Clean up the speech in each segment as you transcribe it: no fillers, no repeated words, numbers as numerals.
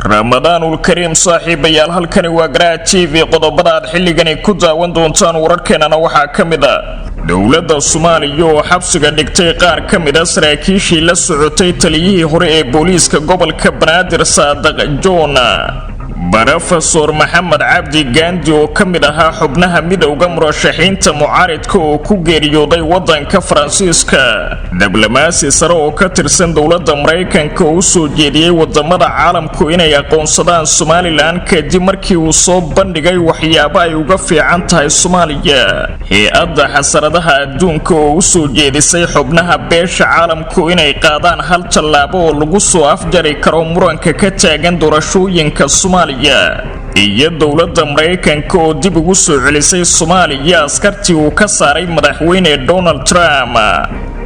ramadaanul kariim saaxiibayaal halkani waa Garaa TV qodobada aad xilligani ku daawan doontaan wararkeenana waxaa kamid ah dawladda Soomaaliya oo xabsiga dhigtay qaar kamid ah saraakiishii la socotay taliyihii hore ee booliiska gobolka Banaadir Saadaq Joona Professor Maxamed Cabdi Gandi oo kamid ahaa xubnaha midowga murashaxiinta mucaaradka oo ku geeriyooday wadanka Faransiiska diblomaasi sare oo ka tirsan dawladda Mareykanka oo soo jeediyay wadamada caalamku inay aqoonsadaan Somaliland kadib markii uu soo bandhigay waxyaabo ay uga fiican tahay Soomaaliya hay'adda xasaradaha adduunka oo soo jeedisay xubnaha beesha caalamku inay qaadaan hal tallaabo oo lagu soo afjari karo muranka ka taagan doorashooyinka Soomaaliya iyo dawladda Mareykanka oo dib ugu soo celisay Soomaaliya askartii uu ka saaray madaxweyne Donald Trump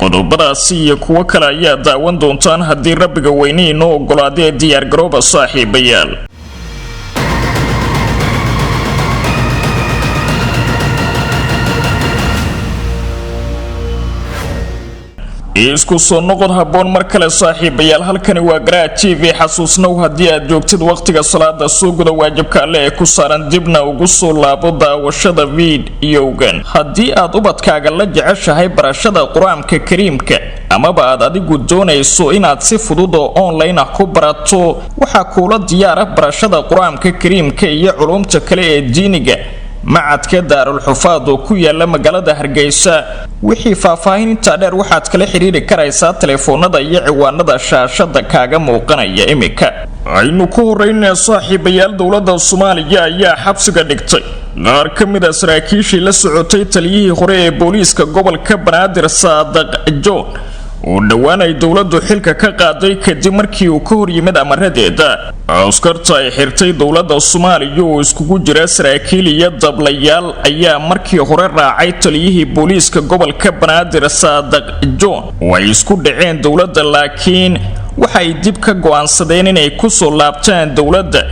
qodobadaasi iyo kuwa kale ayaa daawan doontaan haddii rabbiga weyne inoo ogolaadee diyaar garooba saaxiibayaal isku soo noqod haboon mar kale saaxiibayaal halkani waa Garaa TV xasuusnow haddii aad joogtid waqtiga salaada soo guda waajibka alle ee ku saaran dibna ugu soo laabo daawashada fiidiyowgan haddii aad ubadkaaga la jeceshahay barashada quraanka kariimka amaba aad adigu doonayso inaad si fudud oo online ah ku barato waxa kula diyaar ah barashada quraanka kariimka iyo culumta kale ee diiniga macadka Daarul Xufaad oo ku yaala magaalada Hargeysa wixii faahfaahin inta dheer waxaad kala xiriiri karaysaa telefoonada iyo ciwaanada shaashada kaaga muuqanaya imika aynu ku horeynaa saaxiibayaal dawladda Soomaaliya ayaa xabsiga dhigtay qaar kamid ah saraakiishii la socotay taliyihii hore ee booliiska gobolka Banaadir Saadaq Joon oo dhawaanay dawladdu xilka ka qaaday kadib markii uu ka hor yimid amaradeeda askarta ay xirtay dawladda Soomaaliya oo iskugu jira saraakiil iyo dablayaal ayaa markii hore raacay taliyihii booliiska gobolka Banaadir Saadaq Joon way isku dhaceen dawladda laakiin waxay dib ka go'aansadeen inay ku soo laabtaan dawladda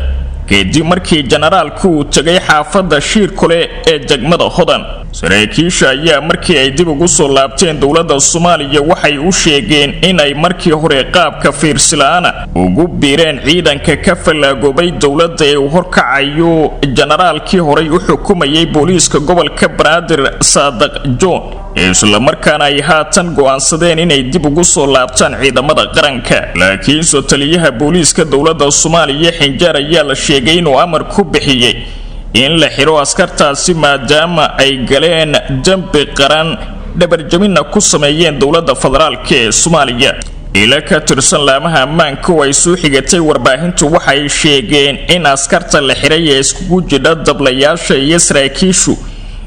kadib markii generaalku uu tagay xaafadda Shiirkole ee degmada Hodan saraakiisha ayaa markii ay dib ugu soo laabteen dawladda Soomaaliya waxay u sheegeen in ay markii hore qaabka fiirsilaana ugu biireen ciidanka ka falaagoobay dawladda ee horkacayo generaalkii hore u xukumayay booliiska gobolka Banaadir Saadaq Joon isla markaana ay haatan go'aansadeen inay dib ugu soo laabtaan ciidamada qaranka laakiin soo taliyaha booliiska dawladda Soomaaliya Xinjaar ayaa la sheegay inuu amar ku bixiyay in la xiro askartaasi maadaama ay galeen dambi qaran dhabarjamina ku sameeyeen dawladda federaalka ee Soomaaliya ila ka tirsan laamaha ammaanka oo ay soo xigatay warbaahintu waxay sheegeen in askarta la xiray ee iskugu jira dablayaasha iyo saraakiishu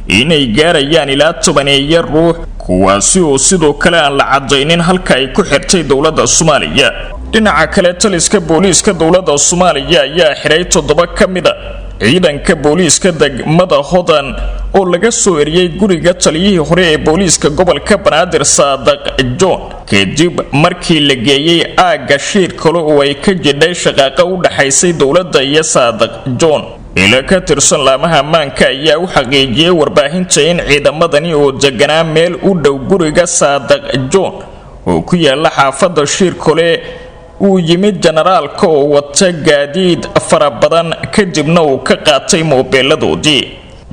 inay gaarayaan ilaa 10 ruux kuwaasi oo sidoo kale aan la cadeynin halka ay ku xirtay dawladda Soomaaliya dhinaca kale taliska booliiska dawladda Soomaaliya ayaa xiray 7 kamid ah ciidanka booliiska degmada Hodan oo laga soo eriyay guriga taliyihii hore ee booliiska gobolka Banaadir Saadaq Joon kadib markii la geeyay aaga Shiirkole oo ay ka jidhay shaqaaqa u dhaxaysay dawladda iyo Saadaq Joon ila ka tirsan laamaha ammaanka ayaa u xaqiijiyay warbaahinta in ciidamadani oo deganaa meel u dhow guriga Saadaq Joon oo ku yaala xaafadda Shiirkole uu yimid generaalka oo wata gaadiid fara badan kadibna uu ka qaatay moobiladoodii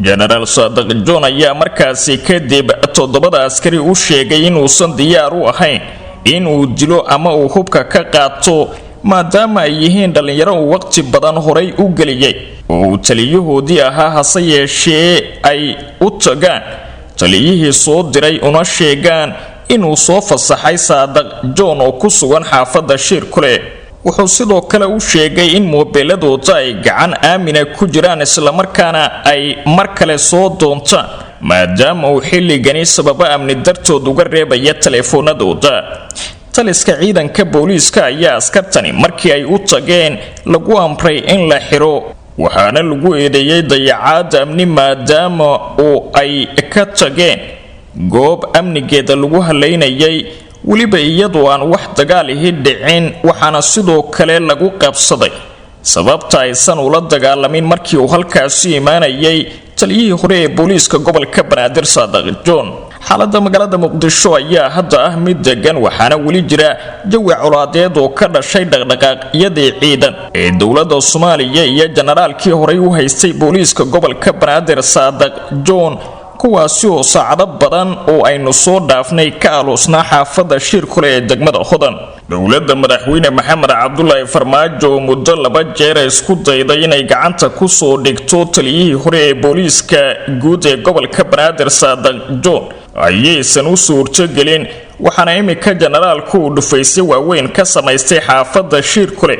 General Saadaq Joon ayaa markaasi kadib 7 askari u sheegay inuusan diyaar u ahayn inuu dilo ama uu hubka ka qaato maadaama ay yihiin dhalinyaro uu waqti badan horay u geliyay oo taliyahoodii ahaa hase yeeshee ay u tagaan taliyihii soo diray una sheegaan inuu soo fasaxay Saadaq Joon oo ku sugan xaafadda Shiirkole wuxuu sidoo kale u sheegay in moobiladooda ay gacan aamina ku jiraan isla markaana ay mar kale soo doontaan maadaama uu xilligani sababa amni dartood uga reebaya telefoonadooda taliska ciidanka booliiska ayaa askartani markii ay u tageen lagu amray in la xiro waxaana lagu eedeeyay dayacaad amni maadaama oo ay ka tageen goob amnigeeda lagu haleynayay waliba iyadoo aan wax dagaal ahi dhicin waxaana sidoo kale lagu qabsaday sababta aysan ula dagaalamin markii uu halkaasi imaanayay taliyihii hore ee booliiska gobolka Banaadir Saadaq Joon xaaladda magaalada muqdisho ayaa hadda ah mid degan waxaana weli jira jawi colaadeed oo ka dhashay dhaqdhaqaaqyadii ciidan ee dowladda Soomaaliya iyo generaalkii horey u haystay booliiska gobolka Banaadir Saadaq John kuwaasi oo saacado badan oo aynu soo dhaafnay ka aloosnaa xaafadda Shirkule ee degmada Hodan. dowladda madaxweyne Maxamed Cabdullaahi Farmaajo muddo 2 jeer isku dayday inay gacanta ku soo dhigto taliyihii hore ee booliiska guud ee gobolka Banaadir Saadaq John ayaysan u suurtagelin waxaana imika generaalku u dhufaysay waaweyn ka samaystay xaafadda Shirkule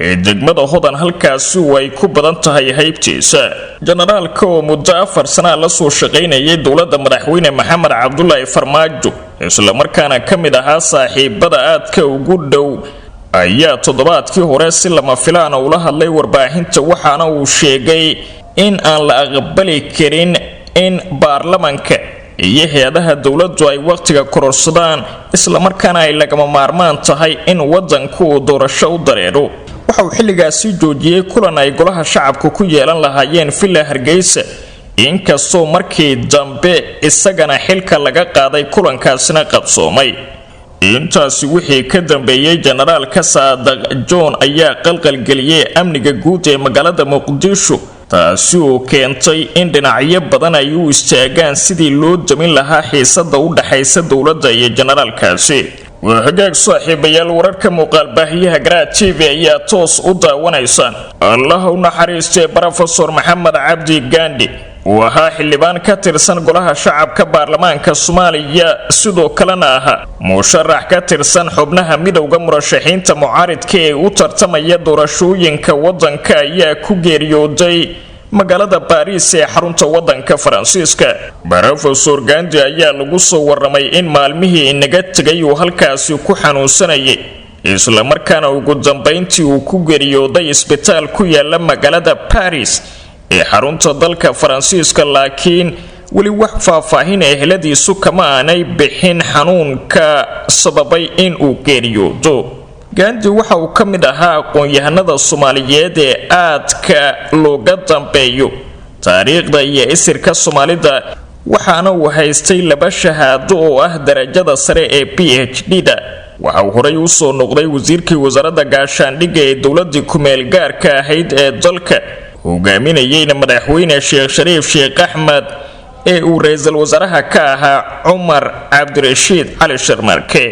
ee degmada Hodan halkaasi way ku badan tahay haybtiisa. generaalka oo muddo 4 sano la soo shaqaynayay dowladda madaxweyne Maxamed Cabdullaahi Farmaajo isla markaana kamid ahaa saaxiibada aadka ugu dhow ayaa toddobaadkii hore si lama filaan ah ula hadlay warbaahinta waxaana uu sheegay in aan la aqbali karin in baarlamaanka iyo hay'adaha dawladdu ay waqtiga kororsadaan isla markaana ay lagama maarmaan tahay in wadanku uu doorasho u dareero. waxa uu xilligaasi joojiyay kulan ay golaha shacabku ku yeelan lahaayeen Villa Hargeysa inkastoo markii dambe isagana xilka laga qaaday kulankaasina qabsoomay. intaasi wixii ka dambeeyay generaalka Saadaq John ayaa qalqalgeliyay amniga guud ee magaalada Muqdisho taasi oo keentay in dhinacyo badan ay u istaagaan sidii loo damin lahaa xiisadda u dhaxaysa dowladda iyo generaalkaasi. وحقاق صاحب يال ورarka muuqaal baahiyaha Garaad TV ayaa toos u daawanaysaan. Allah u naxariistay Professor Maxamed Cabdi Gandi waxa xildhibaan ka tirsan golaha shacabka baarlamaanka Soomaaliya sidoo kalena aha musharax ka tirsan xubnaha midowga murashaxiinta mucaaridka ee u tartamaya doorashooyinka wadanka ayaa ku geeriyooday magaalada Paris ee xarunta wadanka Faransiiska. Professor Gandi ayaa lagu soo waramay in maalmihii inaga tagay uu halkaasi ku xanuunsanayay isla markaana ugu dambeyntii uu ku geeriyooday isbitaal ku yaala magaalada Paris ee xarunta dalka Faransiiska laakiin wali wax faahfaahin eheladiisu kama aanay bixin xanuunka sababay in uu geeriyoodo. Gandi waxa uu ka mid ahaa aqoon-yahanada Soomaaliyeed ee aadka looga dambeeyo taariikhda iyo isirka Soomaalida waxaana uu haystay 2 shahaado oo ah darajada sare ee PhD-da. waxa uu horey u soo noqday wasiirkii wasaaradda gaashaandhigga ee dowladda ku-meel gaarka ahayd ee dalka hogaaminayayna madaxweyne Sheekh Shariif Sheekh Axmed ee uu ra'iisul wasaaraha ka ahaa Cumar Cabdirashiid Cali Sharmarke.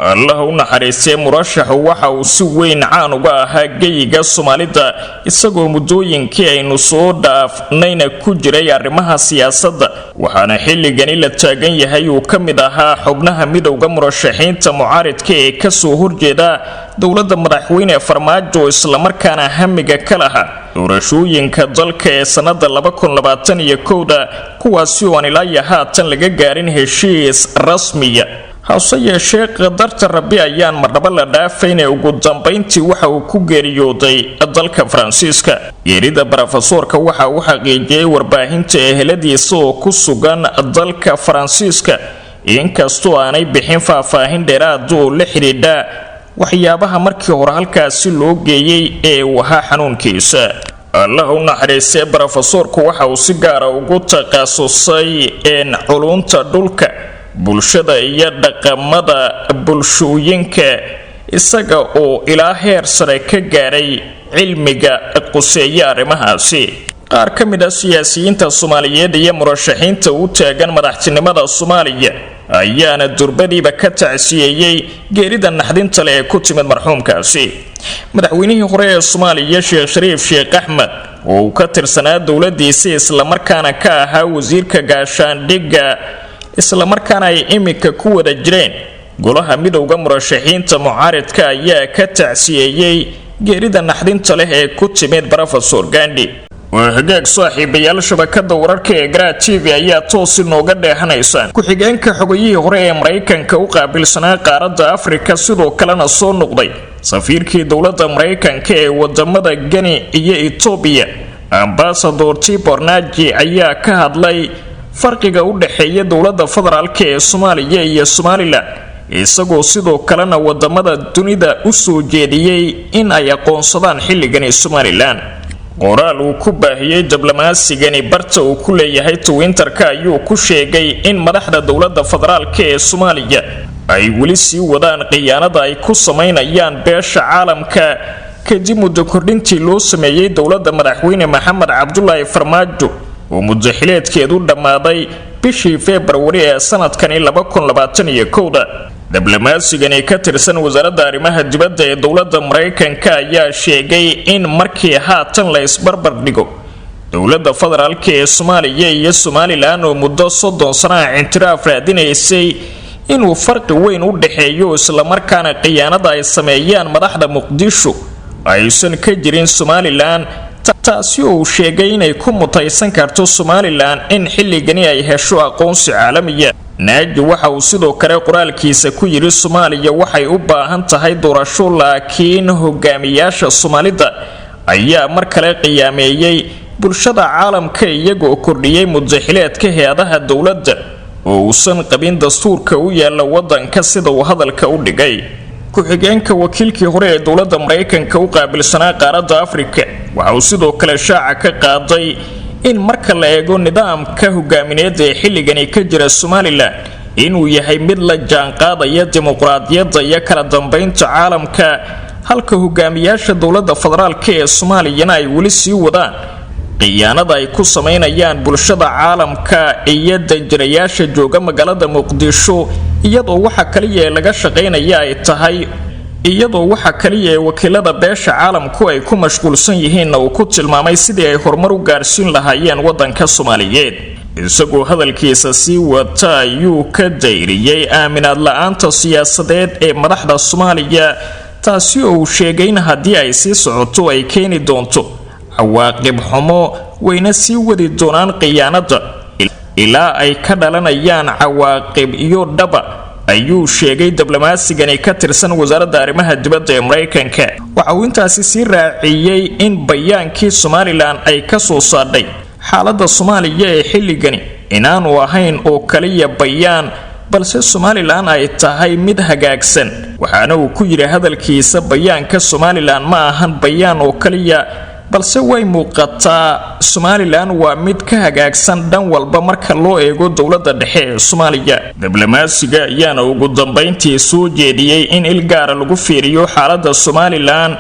Allah u naxariistay murashaxu waxa uu si weyn caan uga ahaa geyiga Soomaalida isagoo muddooyinkii aynu soo dhaafnayna ku jiray arrimaha siyaasadda waxaana xilligani la taagan yahay uu ka mid ahaa xubnaha midowga murashaxiinta mucaaridka ee ka soo horjeeda dowladda madaxweyne Farmaajo isla markaana hamiga ka lahaa doorashooyinka dalka ee sanada 2021 kuwaasi oo aan ilaa haatan laga gaarin heshiis rasmiya. hase yeeshee qadarta Rabbi ayaan marnaba la dhaafaynay ugu dambeyntii waxa uu ku geeriyooday dalka Faransiiska. geerida professorka waxa uu xaqiijiyay warbaahinta eheladiisa oo ku sugan dalka Faransiiska inkastoo aanay bixin faahfaahin dheeraad oo la xiriidha waxyaabaha markii hore halkaasi loo geeyay ee waxa xanuunkiisa. Allah u naxariistay professorku waxa uu si gaar ah ugu takhasusay culunta dhulka bulshada iyo dhaqamada bulshooyinka isaga oo ilaa heer sare ka gaaray cilmiga quseeya arrimahaasi. qaar ka mid ah siyaasiyiinta Soomaaliyeed iyo murashaxiinta u taagan madaxtinimada Soomaaliya ayaana durbadiiba ka tacsiyay geerida naxdinta leh ee ku timid marxuumkaasi. madaxweynihii hore ee Soomaaliya Sheekh Shariif Sheekh Axmed oo ka tirsanaa dowladdiisa isla markaana ka ahaa wasiirka gaashaandhigga isla markaana ay imika ku wada jireen golaha midowga murashaxiinta mucaaridka ayaa ka tacsiyay geerida naxdinta leh ee ku timid Professor Gandi. وحقاق صاحب يال شبكة ورarka ee Garaad TV ayaa toos inooga dheehanaysan ku-xigeenka xogayihii hore ee Mareykanka u qaabilsanaa qaaradda Afrika sidoo kalena soo noqday safiirkii dowladda Mareykanka ee wadamada Guinea iyo Ethiopia Ambassador Tibor Naji ayaa ka hadlay farqiga u dhaxeeya dowladda federaalka ee Soomaaliya iyo Somaliland isagoo sidoo kalena wadamada dunida u soo jeediyay in ay aqoonsadaan xilligan Somaliland. qoraal uu ku baahiyay diblomaasigan barta uu ku leeyahay Twitter-ka ayuu ku sheegay in madaxda dowladda federaalka ee Soomaaliya ay weli sii wadaan khiyaanada ay ku sameynayaan beesha caalamka kadib muddo kordhintii loo sameeyay dowladda madaxweyne Maxamed Cabdullaahi Farmaajo oo muddo xileedkeedu dhamaaday bishii February ee sanadkan 2021. diblomaasigan ka tirsan wasaaradda arrimaha dibadda ee dowladda Mareykanka ayaa sheegay in markii haatan la isbarbar dhigo dowladda federaalka ee Soomaaliya iyo Somaliland oo muddo 30 sano intiraaf raadinaysay inuu farqi weyn u dhaxeeyo isla markaana khiyaanada ay sameeyaan madaxda Muqdisho aysan ka jirin Somaliland, taasi oo sheegay inay ku mutaysan karto Somaliland in xilligani ay hesho aqoonsi caalami ah. Naaji waxa uu sidoo kale qoraalkiisa ku yiri Soomaaliya waxay u baahan tahay doorasho, laakiin hogaamiyaasha Soomaalida ayaa mar kale qiyaameeyay bulshada caalamka iyagoo kordhiyay muddo xileedka hay'adaha dowladda oo uusan qabin dastuurka u yaala wadanka sida uu hadalka u dhigay. ku-xigeenka wakiilkii hore ee dowladda Mareykanka u qaabilsanaa qaaradda Afrika waxa uu sidoo kale shaaca ka qaaday in marka la eego nidaamka hogaamineed ee xilligani ka jira Somaliland inuu yahay mid la jaan qaadaya dimuqraadiyadda iyo kala dambeynta caalamka, halka hogaamiyaasha dowladda federaalka ee Soomaaliya ay weli sii wadaan khiyaanada ay ku sameynayaan bulshada caalamka iyo danjirayaasha jooga magaalada Muqdisho, iyadoo waxa kaliya laga shaqeynaya ay tahay waxa kaliya wakiilada beesha caalamku ay ku mashquulsan yihiin oo ku tilmaamay sidii ay horumar u gaarsiin lahaayeen wadanka Soomaaliyeed. isagoo hadalkiisa sii wata ayuu ka dayriyay aaminaad la'aanta siyaasadeed ee madaxda Soomaaliya, taasi oo uu sheegay in haddii ay sii socoto ay keeni doonto cawaaqib xumo wayna sii wadi doonaan khiyaanada ilaa ay ka dhalanayaan cawaaqib iyo dhaba, ayuu sheegay diblomaasigan ka tirsan wasaaradda arrimaha dibadda ee Mareykanka. waxa uu intaasi sii raaciyay in bayaankii Somaliland ay ka soo saadhay xaaladda Soomaaliya ee xilligani inaanu ahayn oo kaliya bayaan, balse Somaliland ay tahay mid hagaagsan. waxaana uu ku yiri hadalkiisa bayaanka Somaliland ma ahan bayaan oo kaliya, balse way muuqataa Somaliland waa mid ka hagaagsan dhan walba marka loo eego dowladda dhexe ee Soomaaliya. diblomaasiga ayaana ugu dambeyntii soo jeediyay in il gaar lagu fiiriyo xaaladda Somaliland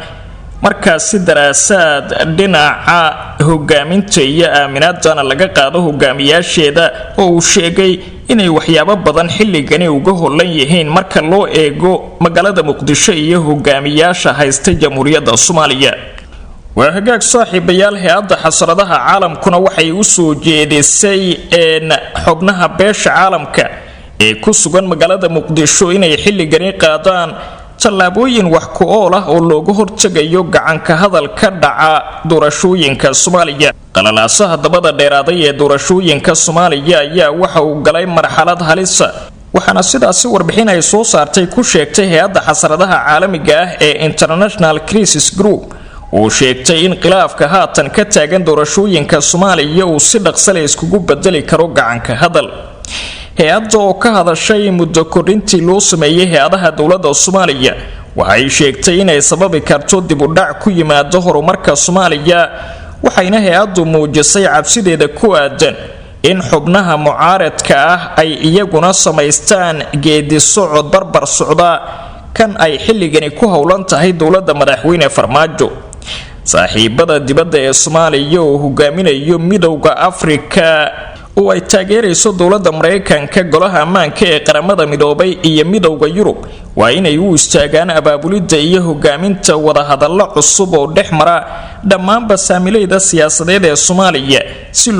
markaasi daraasaad dhinaca hogaaminta iyo aaminaadana laga qaado hogaamiyaasheeda, oo uu sheegay inay waxyaabo badan xilligani uga holan yihiin marka loo eego magaalada Muqdisho iyo hogaamiyaasha haysta Jamhuuriyadda Soomaaliya. waa hagaag saaxiibayaal, hay'adda xasaradaha caalamkuna waxay u soo jeedisay xubnaha beesha caalamka ee ku sugan magaalada Muqdisho inay xilligani qaadaan tallaabooyin wax ku ool ah oo looga hortagayo gacanka hadalka dhaca doorashooyinka Soomaaliya. qalalaasaha dabada dheeraaday ee doorashooyinka Soomaaliya ayaa waxa uu galay marxalad halis ah, waxaana sidaasi warbixin ay soo saartay ku sheegtay hay'adda xasaradaha caalamiga ah ee International Crisis Group oo sheegtay in khilaafka haatan ka taagan doorashooyinka Soomaaliya uu si dhaqso leh iskugu bedeli karo gacanka hadal. hay'adda oo ka hadashay muddo kordhintii loo sameeyay hay'adaha dowladda Soomaaliya waxay sheegtay inay sababi karto dib u dhac ku yimaado horumarka Soomaaliya, waxayna hay'addu muujisay cabsideeda ku aadan in xubnaha mucaaradka ah ay iyaguna samaystaan geedi socod barbar socda kan ay xilligani ku howlan tahay dowladda madaxweyne Farmaajo. saaxiibada dibadda ee Soomaaliya oo hogaaminayo Midowga Afrika oo ay taageerayso dowladda Mareykanka, golaha ammaanka ee qaramada midoobay iyo Midowga Yurub waa inay u istaagaan abaabulidda iyo hogaaminta wadahadallo cusub oo dhex mara dhammaan basaamilayda siyaasadeed ee Soomaaliya si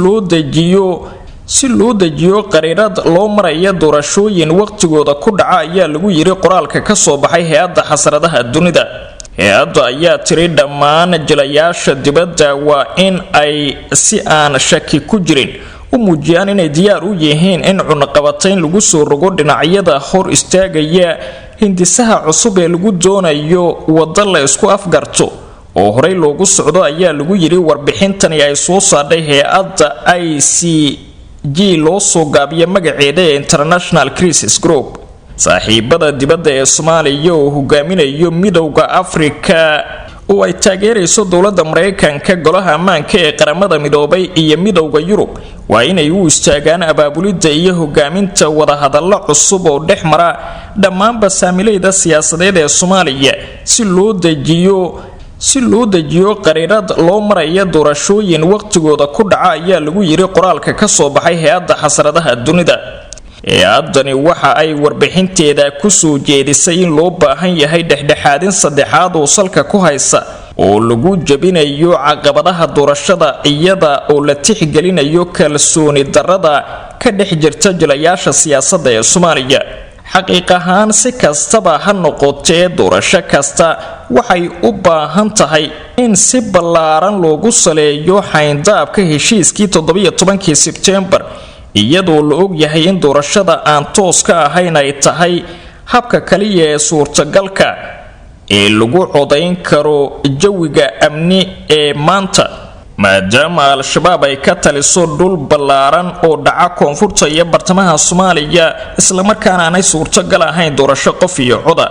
loo dejiyo qariirad loo maraya doorashooyin waqtigooda ku dhaca, ayaa lagu yiri qoraalka ka soo baxay hay'adda xasaradaha dunida. hay'adda ayaa tiri dhammaan jilayaasha dibadda waa in ay si aan shaki ku jirin u muujiyaan inay diyaar u yihiin in cunaqabatayn lagu soo rogo dhinacyada hor istaagaya hindisaha cusub ee lagu doonayo waddo la isku afgarto oo horey loogu socdo, ayaa lagu yiri warbixintani ay soo saadhay hay'adda ICG loo soo gaabiyo magaceeda ee International Crisis Group. saaxiibada dibadda ee Soomaaliya oo hogaaminayo Midowga Afrika oo ay taageerayso dowladda Mareykanka, golaha ammaanka ee qaramada midoobay iyo midowga Yurub waa inay u istaagaan abaabulidda iyo hogaaminta wadahadallo cusub oo dhex mara dhammaan saamilayda siyaasadeed ee Soomaaliya si loo dejiyo qariirad loo marayo doorashooyin waqtigooda ku dhaca ayaa lagu yiri qoraalka ka soo baxay hay'adda xasaradaha dunida. Hay'adani waxa ay warbixinteeda ku soo jeedisay in loo baahan yahay dhexdhexaadin saddexaad oo salka ku haysa oo lagu jabinayo caqabadaha doorashada iyada oo la tixgelinayo kalsooni darrada ka dhex jirta jilayaasha siyaasadda ee Soomaaliya. xaqiiq ahaan si kastaba ha noqotee doorasho kasta waxay u baahan tahay in si ballaaran loogu saleeyo xayndaabka heshiiskii 17 Sebtembar iyadoo la og yahay in doorashada aan toos ka ahayn ay tahay habka kaliya ee suurtagalka ee lagu codayn karo jawiga amni ee maanta, maadaama al-shabaab ay ka taliso dhul ballaaran oo dhaca koonfurta iyo bartamaha Soomaaliya isla markaana aanay suurtagal ahayn doorasho qof iyo coda.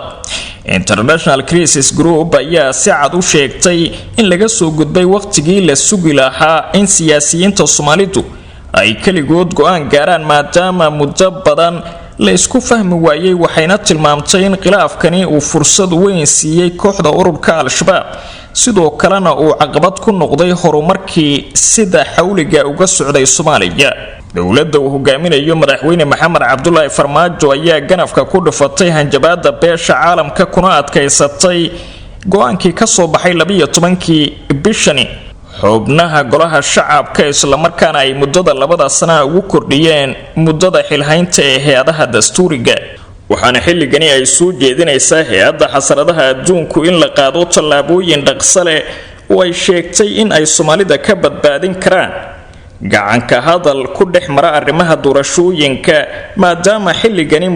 International Crisis Group ayaa si cad u sheegtay in laga soo gudbay waqtigii la sugi lahaa in siyaasiyiinta Soomaalidu ay kaligood go'aan gaaraan maadaama muddo badan la isku fahmi waayay, waxayna tilmaamtay in khilaafkani uu fursad weyn siiyay kooxda ururka al-shabaab sidoo kalena uu caqabad ku noqday horumarkii sida xawliga uga socday Soomaaliya. dowladda uu hogaaminayo madaxweyne Maxamed Cabdullaahi Farmaajo ayaa ganafka ku dhufatay hanjabaadda beesha caalamka kuna adkaysatay go'aankii ka soo baxay 12 bishani xubnaha golaha shacabka isla markaana ay muddada 2 sano ugu kordhiyeen muddada xilhaynta ee hay'adaha dastuuriga. waxaana xilligani ay soo jeedinaysaa hay'adda xasaradaha adduunku in la qaado tallaabooyin dhaqso leh oo ay sheegtay in ay Soomaalida ka badbaadin karaan gacanka hadal ku dhex mara arrimaha doorashooyinka maadaama xilligani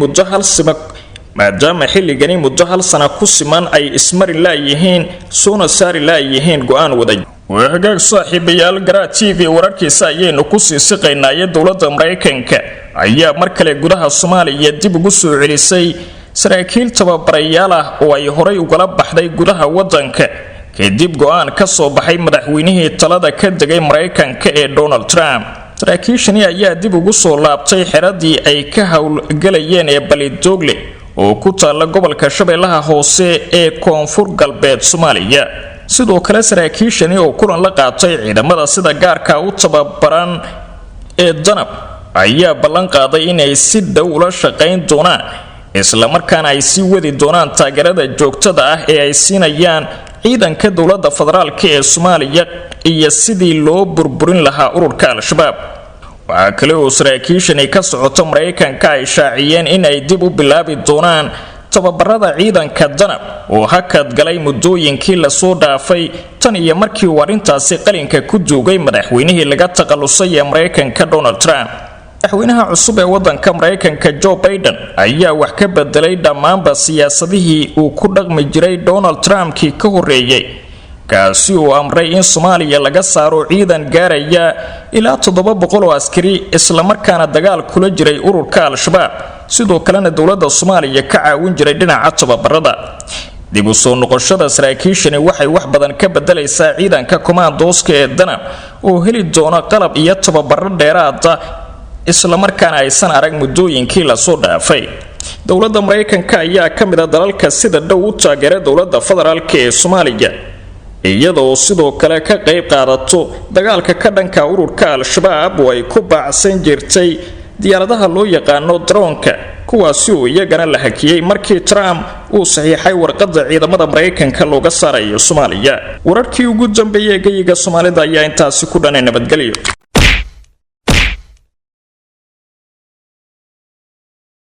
muddo hal sano ku siman ay ismari laayihiin soona saari laayihiin go'aan wada. wahagaag saaxiibayaal Garaa TV wararkiisa ayaynu ku sii siqaynaa. dowladda Mareykanka ayaa mar kale gudaha Soomaaliya dib ugu soo celisay saraakiil tababarayaal ah oo ay horay ugala baxday gudaha wadanka kadib go'aan ka soo baxay madaxweynihii talada ka degay Mareykanka ee Donald Trump. saraakiishani ayaa dib ugu soo laabtay xiradii ay ka howlgalayeen ee Balidogle oo ku taala gobolka Shabeellaha Hoose ee koonfur galbeed Soomaaliya. sidoo kale saraakiishani oo kulan la qaatay ciidamada sida gaarka u tababaran ee danab ayaa ballan qaaday inay si dhow ula shaqayn doonaan isla markaana ay sii wadi doonaan taageerada joogtada ah ee ay siinayaan ciidanka dowladda federaalka ee Soomaaliya iyo sidii loo burburin lahaa ururka al-shabaab. waxa kale oo saraakiishani ka socota Mareykanka ay shaaciyeen in ay dib u bilaabi doonaan tababarada ciidanka danab oo hakad galay muddooyinkii la soo dhaafay tan iyo markii uu arintaasi qalinka ku duugay madaxweynihii laga taqalusay ee Mareykanka Donald Trump. madaxweynaha cusub ee wadanka Mareykanka Joe Biden ayaa wax ka bedelay dhammaanba siyaasadihii uu ku dhaqmi jiray Donald Trump kii ka horeeyay, kaasi oo amray in Soomaaliya laga saaro ciidan gaaraya ilaa 700 oo askari isla markaana dagaal kula jiray ururka al-shabaab sidoo kalena dowladda Soomaaliya ka caawin jiray dhinaca tababarada. dib u soo noqoshada saraakiishani waxay wax badan ka bedelaysaa ciidanka commandoska ee danab oo heli doona qalab iyo tababaro dheeraad ah isla markaana aysan arag muddooyinkii la soo dhaafay. dowladda Mareykanka ayaa ka mid ah dalalka sida dhow u taageera dowladda federaalka ee Soomaaliya iyadoo sidoo kale ka qayb qaadato dagaalka ka dhanka ururka al-shabaab oo ay ku baacsan jirtay diyaaradaha loo yaqaano droonka kuwaasi oo iyagana la hakiyay markii Trump uu saxiixay warqadda ciidamada Mareykanka looga saarayo Soomaaliya. wararkii ugu dambeeyay gayiga Soomaalida ayaa intaasi ku dhanay nabadgelyo.